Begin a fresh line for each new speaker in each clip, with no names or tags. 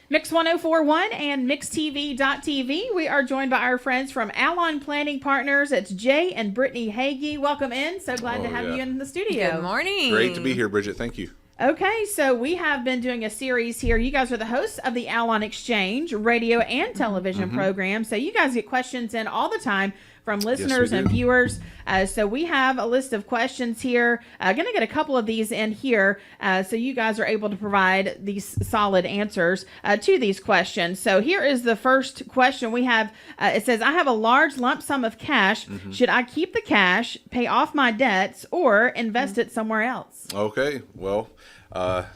Mix 1041 and MixTV.tv. We are joined by our friends from Allon Planning Partners. It's Jay and Brittany Hagee. Welcome in. So glad to have you in the studio.
Good morning.
Great to be here, Bridget. Thank you.
Okay, so we have been doing a series here. You guys are the hosts of the Allon Exchange radio and television program. So you guys get questions in all the time from listeners and viewers. So we have a list of questions here. Going to get a couple of these in here so you guys are able to provide these solid answers to these questions. So here is the first question we have. It says, I have a large lump sum of cash. Should I keep the cash, pay off my debts, or invest it somewhere else?
Okay, well,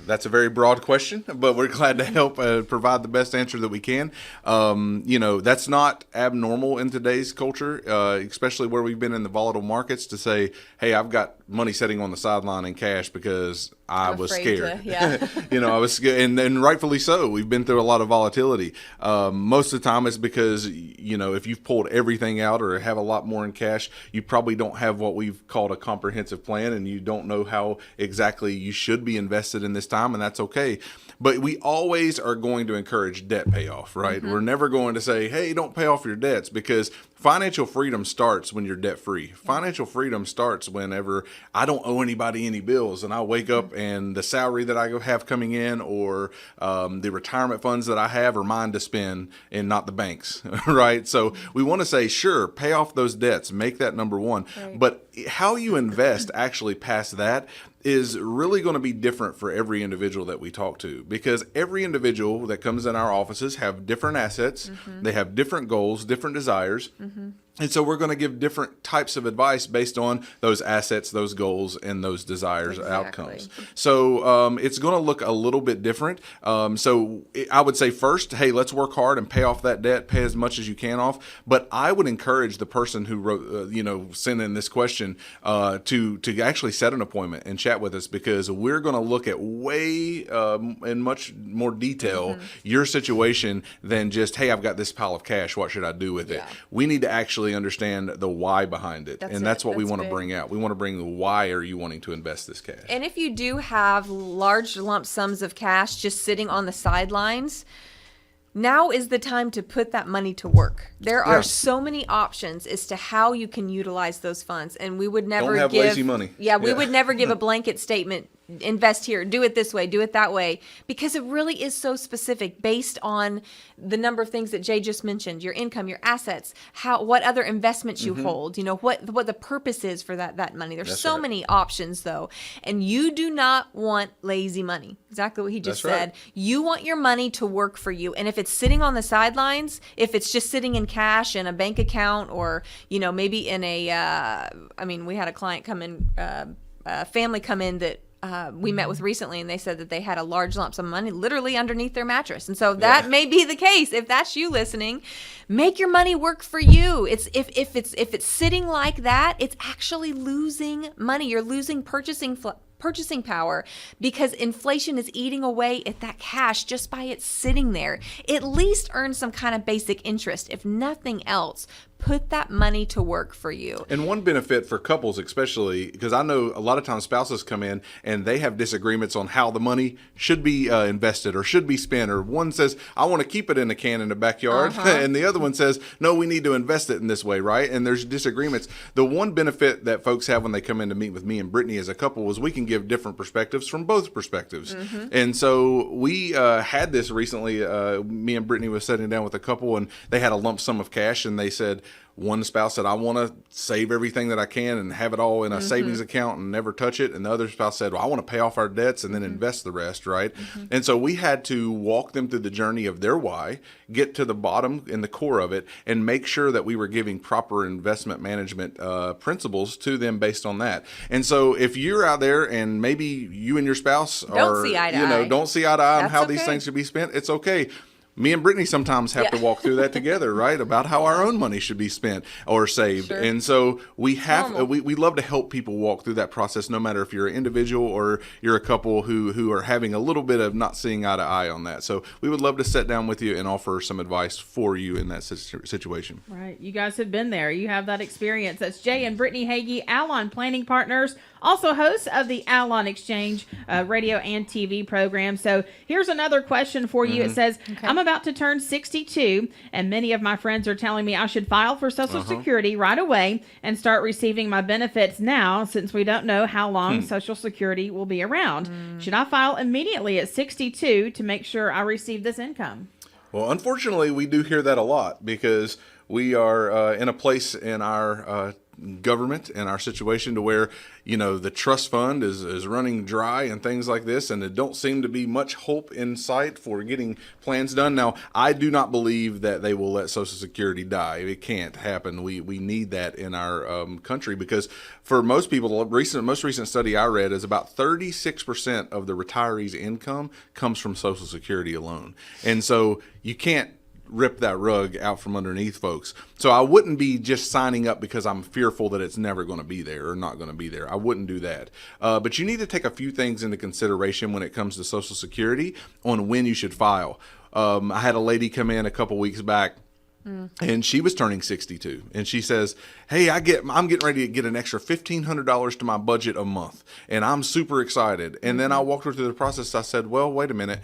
that's a very broad question, but we're glad to help provide the best answer that we can. That's not abnormal in today's culture, especially where we've been in the volatile markets, to say, hey, I've got money sitting on the sideline in cash because I was scared. I was scared, and rightfully so. We've been through a lot of volatility. Most of the time it's because, if you've pulled everything out or have a lot more in cash, you probably don't have what we've called a comprehensive plan, and you don't know how exactly you should be invested in this time, and that's okay. But we always are going to encourage debt payoff, right? We're never going to say, hey, don't pay off your debts, because financial freedom starts when you're debt free. Financial freedom starts whenever I don't owe anybody any bills, and I wake up and the salary that I have coming in, or the retirement funds that I have, are mine to spend and not the bank's, right? So we want to say, sure, pay off those debts, make that number one. Right. But how you invest actually past that is really going to be different for every individual that we talk to, because every individual that comes in our offices have different assets, they have different goals, different desires. And so we're going to give different types of advice based on those assets, those goals, and those desires, outcomes. So it's going to look a little bit different. So I would say first, hey, let's work hard and pay off that debt, pay as much as you can off. But I would encourage the person who wrote, sent in this question to actually set an appointment and chat with us, because we're going to look at way in much more detail your situation than just, hey, I've got this pile of cash, what should I do with it? We need to actually understand the why behind it. That's what we want to bring out. We want to bring the why are you wanting to invest this cash.
And if you do have large lump sums of cash just sitting on the sidelines, now is the time to put that money to work. There are so many options as to how you can utilize those funds, and we would never
don't have lazy money.
We would never give a blanket statement. Invest here, do it this way, do it that way, because it really is so specific based on the number of things that Jay just mentioned: your income, your assets, what other investments you hold, what the purpose is for that money. There's so many options though, and you do not want lazy money. Exactly what he just said. You want your money to work for you, and if it's sitting on the sidelines, if it's just sitting in cash in a bank account, or maybe in a, we had a client come in, a family come in that we met with recently, and they said that they had a large lump sum of money literally underneath their mattress. And so that may be the case. If that's you listening, make your money work for you. If it's sitting like that, it's actually losing money. You're losing purchasing power, because inflation is eating away at that cash just by it sitting there. At least earn some kind of basic interest. If nothing else, put that money to work for you.
And one benefit for couples, especially, because I know a lot of times spouses come in and they have disagreements on how the money should be invested or should be spent. Or one says, I want to keep it in a can in the backyard. And the other one says, no, we need to invest it in this way, right? And there's disagreements. The one benefit that folks have when they come in to meet with me and Brittany as a couple is we can give different perspectives from both perspectives. And so we had this recently. Me and Brittany was sitting down with a couple, and they had a lump sum of cash, and they said, one spouse said, I want to save everything that I can and have it all in a savings account and never touch it. And the other spouse said, well, I want to pay off our debts and then invest the rest, right? And so we had to walk them through the journey of their why, get to the bottom and the core of it, and make sure that we were giving proper investment management principles to them based on that. And so if you're out there and maybe you and your spouse
don't see eye to eye
on how these things should be spent, it's okay. me and Brittany sometimes have to walk through that together, right? About how our own money should be spent or saved.
Sure.
And so we have,
Normal.
we love to help people walk through that process, no matter if you're an individual or you're a couple who are having a little bit of not seeing eye to eye on that. So we would love to sit down with you and offer some advice for you in that situation.
Right. You guys have been there. You have that experience. That's Jay and Brittany Hagee, Allon Planning Partners, also hosts of the Allon Exchange radio and TV program. So here's another question for you. It says, I'm about to turn 62, and many of my friends are telling me I should file for Social Security right away and start receiving my benefits now, since we don't know how long Social Security will be around. Should I file immediately at 62 to make sure I receive this income?
Well, unfortunately, we do hear that a lot because we are in a place in our government and our situation to where, you know, the trust fund is running dry and things like this, and there don't seem to be much hope in sight for getting plans done. Now, I do not believe that they will let Social Security die. It can't happen. We need that in our country, because for most people, the most recent study I read is about 36% of the retirees' income comes from Social Security alone. And so you can't rip that rug out from underneath folks. So I wouldn't be just signing up because I'm fearful that it's never going to be there or not going to be there. I wouldn't do that. But you need to take a few things into consideration when it comes to Social Security on when you should file. I had a lady come in a couple weeks back, and she was turning 62, and she says, "Hey, I'm getting ready to get an extra $1,500 to my budget a month, and I'm super excited." And then I walked her through the process. I said, "Well, wait a minute.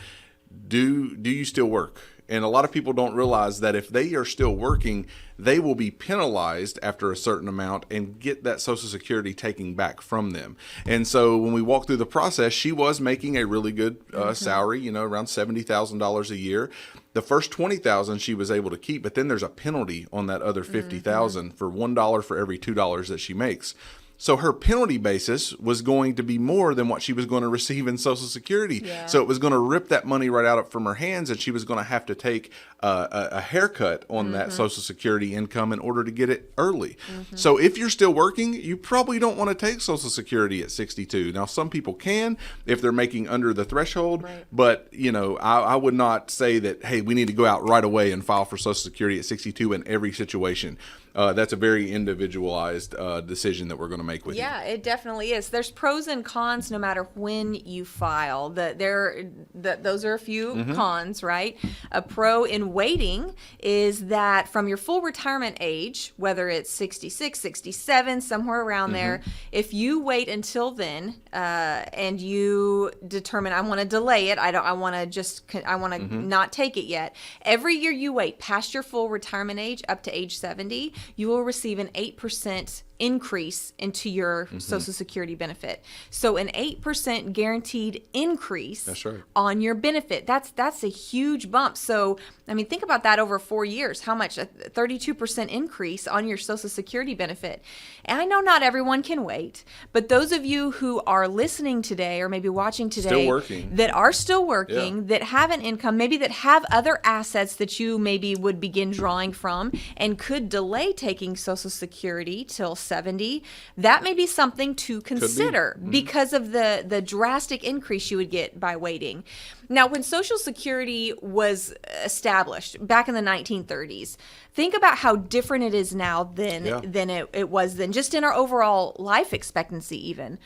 Do you still work?" And a lot of people don't realize that if they are still working, they will be penalized after a certain amount and get that Social Security taken back from them. And so when we walked through the process, she was making a really good salary, you know, around $70,000 a year. The first $20,000 she was able to keep, but then there's a penalty on that other $50,000 for $1 for every $2 that she makes. So her penalty basis was going to be more than what she was going to receive in Social Security.
Yeah.
So it was going to rip that money right out from her hands, and she was going to have to take a haircut on that Social Security income in order to get it early. So if you're still working, you probably don't want to take Social Security at 62. Now, some people can if they're making under the threshold, but you know, I would not say that, hey, we need to go out right away and file for Social Security at 62 in every situation. That's a very individualized decision that we're going to make with you.
Yeah, it definitely is. There's pros and cons no matter when you file. Those are a few cons, right? A pro in waiting is that from your full retirement age, whether it's 66, 67, somewhere around there, if you wait until then and you determine, I want to delay it, I want to not take it yet. Every year you wait past your full retirement age up to age 70, you will receive an 8% increase into your Social Security benefit. So an 8% guaranteed increase on your benefit. That's a huge bump. So, I mean, think about that over 4 years. How much? A 32% increase on your Social Security benefit. And I know not everyone can wait, but those of you who are listening today or maybe watching today that are still working, that have an income, maybe that have other assets that you maybe would begin drawing from and could delay taking Social Security till 70, that may be something to consider because of the drastic increase you would get by waiting. Now, when Social Security was established back in the 1930s, think about how different it is now than it was then, just in our overall life expectancy even.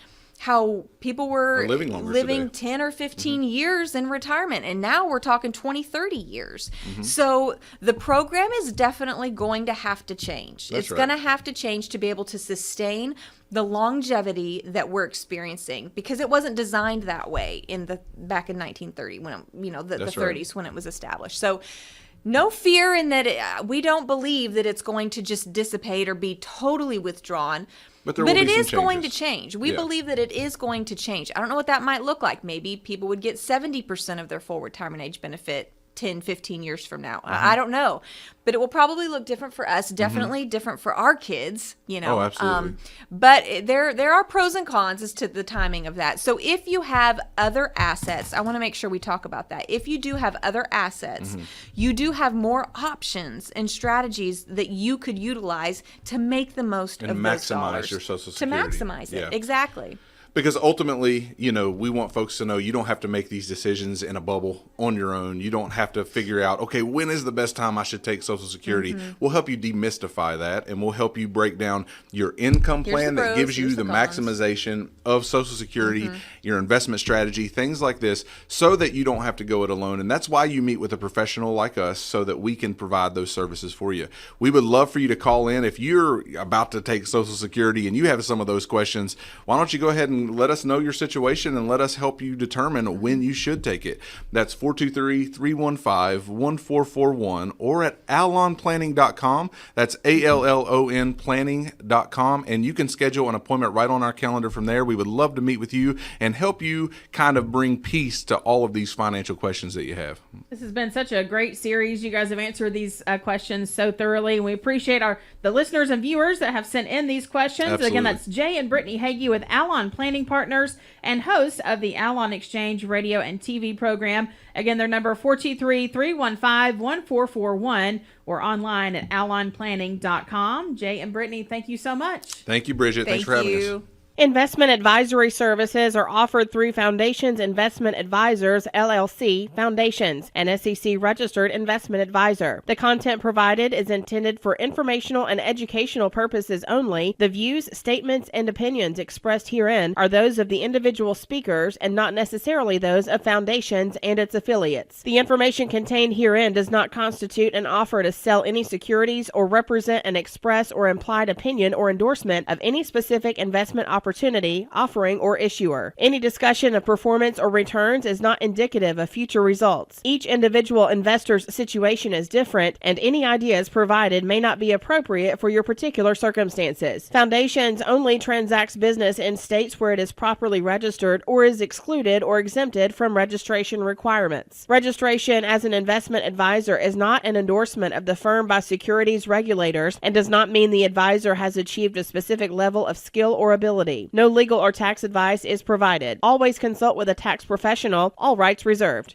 How people were living 10 or 15 years in retirement, and now we're talking 20, 30 years. So the program is definitely going to have to change. It's going to have to change to be able to sustain the longevity that we're experiencing, because it wasn't designed that way back in 1930 when the 30s when it was established. So no fear in that we don't believe that it's going to just dissipate or be totally withdrawn. But it is going to change. We believe that it is going to change. I don't know what that might look like. Maybe people would get 70% of their full retirement age benefit 10, 15 years from now. I don't know. But it will probably look different for us, definitely different for our kids, you know.
Oh, absolutely.
But there are pros and cons as to the timing of that. So if you have other assets, I want to make sure we talk about that. If you do have other assets, you do have more options and strategies that you could utilize to make the most of those dollars.
Maximize your Social Security.
To maximize it, exactly.
Because ultimately, we want folks to know you don't have to make these decisions in a bubble on your own. You don't have to figure out, okay, when is the best time I should take Social Security? We'll help you demystify that, and we'll help you break down your income plan that gives you the maximization of Social Security, your investment strategy, things like this, so that you don't have to go it alone. And that's why you meet with a professional like us, so that we can provide those services for you. We would love for you to call in. If you're about to take Social Security and you have some of those questions, why don't you go ahead and let us know your situation and let us help you determine when you should take it. That's 423-315-1441 or at allonplanning.com. That's ALLON planning.com. And you can schedule an appointment right on our calendar from there. We would love to meet with you and help you kind of bring peace to all of these financial questions that you have.
This has been such a great series. You guys have answered these questions so thoroughly. And we appreciate the listeners and viewers that have sent in these questions.
Absolutely.
Again, that's Jay and Brittany Hagee with Allon Planning Partners and hosts of the Allon Exchange radio and TV program. Again, their number 423-315-1441 or online at allonplanning.com. Jay and Brittany, thank you so much.
Thank you, Bridget. Thanks for having us.
Investment advisory services are offered through Foundations Investment Advisors, LLC, Foundations, an SEC-registered investment advisor. The content provided is intended for informational and educational purposes only. The views, statements, and opinions expressed herein are those of the individual speakers and not necessarily those of Foundations and its affiliates. The information contained herein does not constitute an offer to sell any securities or represent an express or implied opinion or endorsement of any specific investment opportunity, offering, or issuer. Any discussion of performance or returns is not indicative of future results. Each individual investor's situation is different, and any ideas provided may not be appropriate for your particular circumstances. Foundations only transacts business in states where it is properly registered or is excluded or exempted from registration requirements. Registration as an investment advisor is not an endorsement of the firm by securities regulators and does not mean the advisor has achieved a specific level of skill or ability. No legal or tax advice is provided. Always consult with a tax professional. All rights reserved.